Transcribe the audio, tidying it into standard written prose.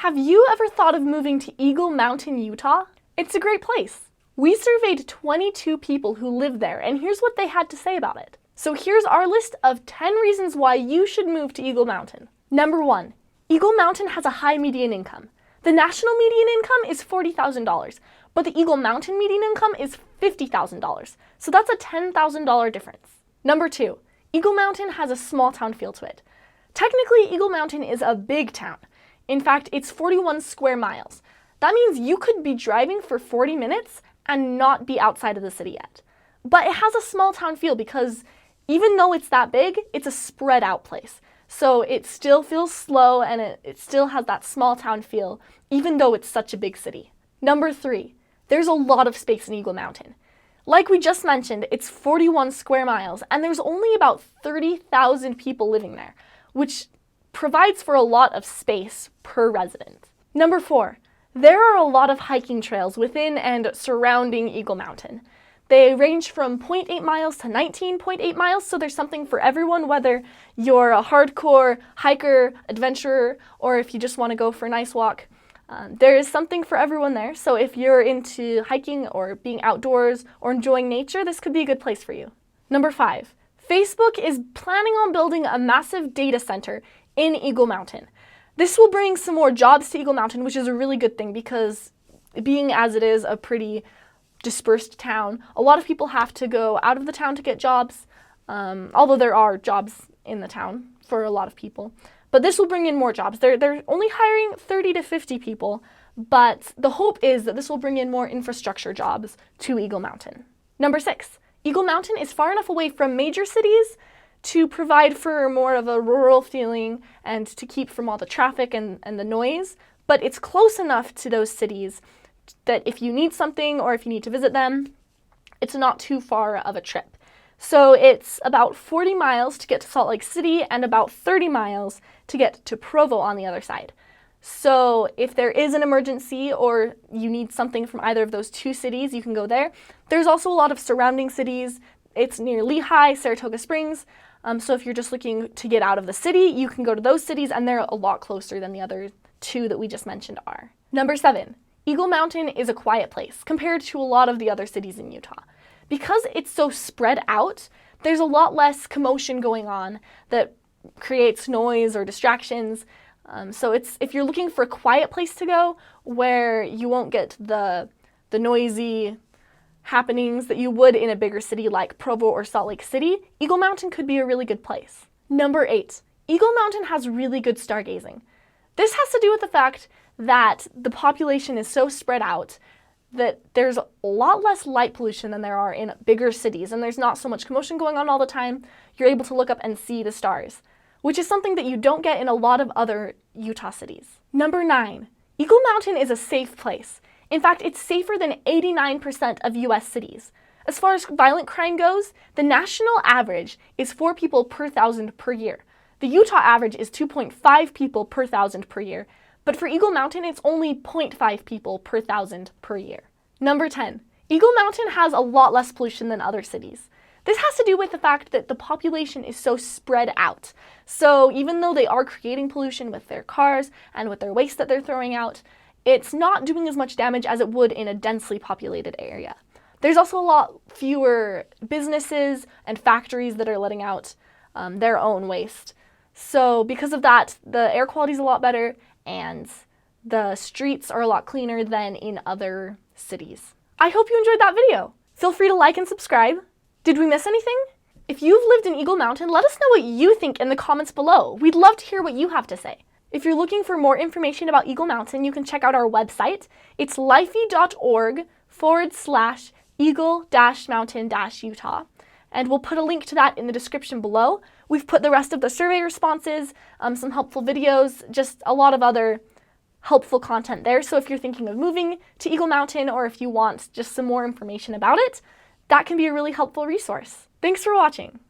Have you ever thought of moving to Eagle Mountain, Utah? It's a great place. We surveyed 22 people who live there, and here's what they had to say about it. So here's our list of 10 reasons why you should move to Eagle Mountain. Number 1, Eagle Mountain has a high median income. The national median income is $40,000, but the Eagle Mountain median income is $50,000. So that's a $10,000 difference. Number 2, Eagle Mountain has a small town feel to it. Technically, Eagle Mountain is a big town. In fact, it's 41 square miles. That means you could be driving for 40 minutes and not be outside of the city yet. But it has a small town feel because even though it's that big, it's a spread out place. So it still feels slow and it still has that small town feel, even though it's such a big city. Number 3, there's a lot of space in Eagle Mountain. Like we just mentioned, it's 41 square miles and there's only about 30,000 people living there, which provides for a lot of space per resident. Number 4, there are a lot of hiking trails within and surrounding Eagle Mountain. They range from 0.8 miles to 19.8 miles, so there's something for everyone, whether you're a hardcore hiker, adventurer, or if you just want to go for a nice walk. There is something for everyone there, so if you're into hiking or being outdoors or enjoying nature, this could be a good place for you. Number 5, Facebook is planning on building a massive data center in Eagle Mountain. This will bring some more jobs to Eagle Mountain, which is a really good thing because being as it is a pretty dispersed town, a lot of people have to go out of the town to get jobs, although there are jobs in the town for a lot of people. But this will bring in more jobs. They're only hiring 30 to 50 people, but the hope is that this will bring in more infrastructure jobs to Eagle Mountain. Number 6, Eagle Mountain is far enough away from major cities to provide for more of a rural feeling and to keep from all the traffic and the noise, but it's close enough to those cities that if you need something or if you need to visit them, it's not too far of a trip. So it's about 40 miles to get to Salt Lake City and about 30 miles to get to Provo on the other side. So if there is an emergency or you need something from either of those two cities, you can go there. There's also a lot of surrounding cities. It's near Lehigh, Saratoga Springs. So if you're just looking to get out of the city, you can go to those cities and they're a lot closer than the other two that we just mentioned are. Number 7, Eagle Mountain is a quiet place compared to a lot of the other cities in Utah. Because it's so spread out, there's a lot less commotion going on that creates noise or distractions. So if you're looking for a quiet place to go where you won't get the noisy happenings that you would in a bigger city like Provo or Salt Lake City, Eagle Mountain could be a really good place. Number 8, Eagle Mountain has really good stargazing. This has to do with the fact that the population is so spread out that there's a lot less light pollution than there are in bigger cities, and there's not so much commotion going on all the time. You're able to look up and see the stars, which is something that you don't get in a lot of other Utah cities. Number 9, Eagle Mountain is a safe place. In fact, it's safer than 89% of US cities. As far as violent crime goes, the national average is 4 people per 1,000 per year. The Utah average is 2.5 people per 1,000 per year, but for Eagle Mountain, it's only 0.5 people per 1,000 per year. Number 10, Eagle Mountain has a lot less pollution than other cities. This has to do with the fact that the population is so spread out. So even though they are creating pollution with their cars and with their waste that they're throwing out, it's not doing as much damage as it would in a densely populated area. There's also a lot fewer businesses and factories that are letting out their own waste. So because of that, the air quality is a lot better and the streets are a lot cleaner than in other cities. I hope you enjoyed that video. Feel free to like and subscribe. Did we miss anything? If you've lived in Eagle Mountain, let us know what you think in the comments below. We'd love to hear what you have to say. If you're looking for more information about Eagle Mountain, you can check out our website. It's lifey.org/eagle-mountain-utah. And we'll put a link to that in the description below. We've put the rest of the survey responses, some helpful videos, just a lot of other helpful content there. So if you're thinking of moving to Eagle Mountain or if you want just some more information about it, that can be a really helpful resource. Thanks for watching.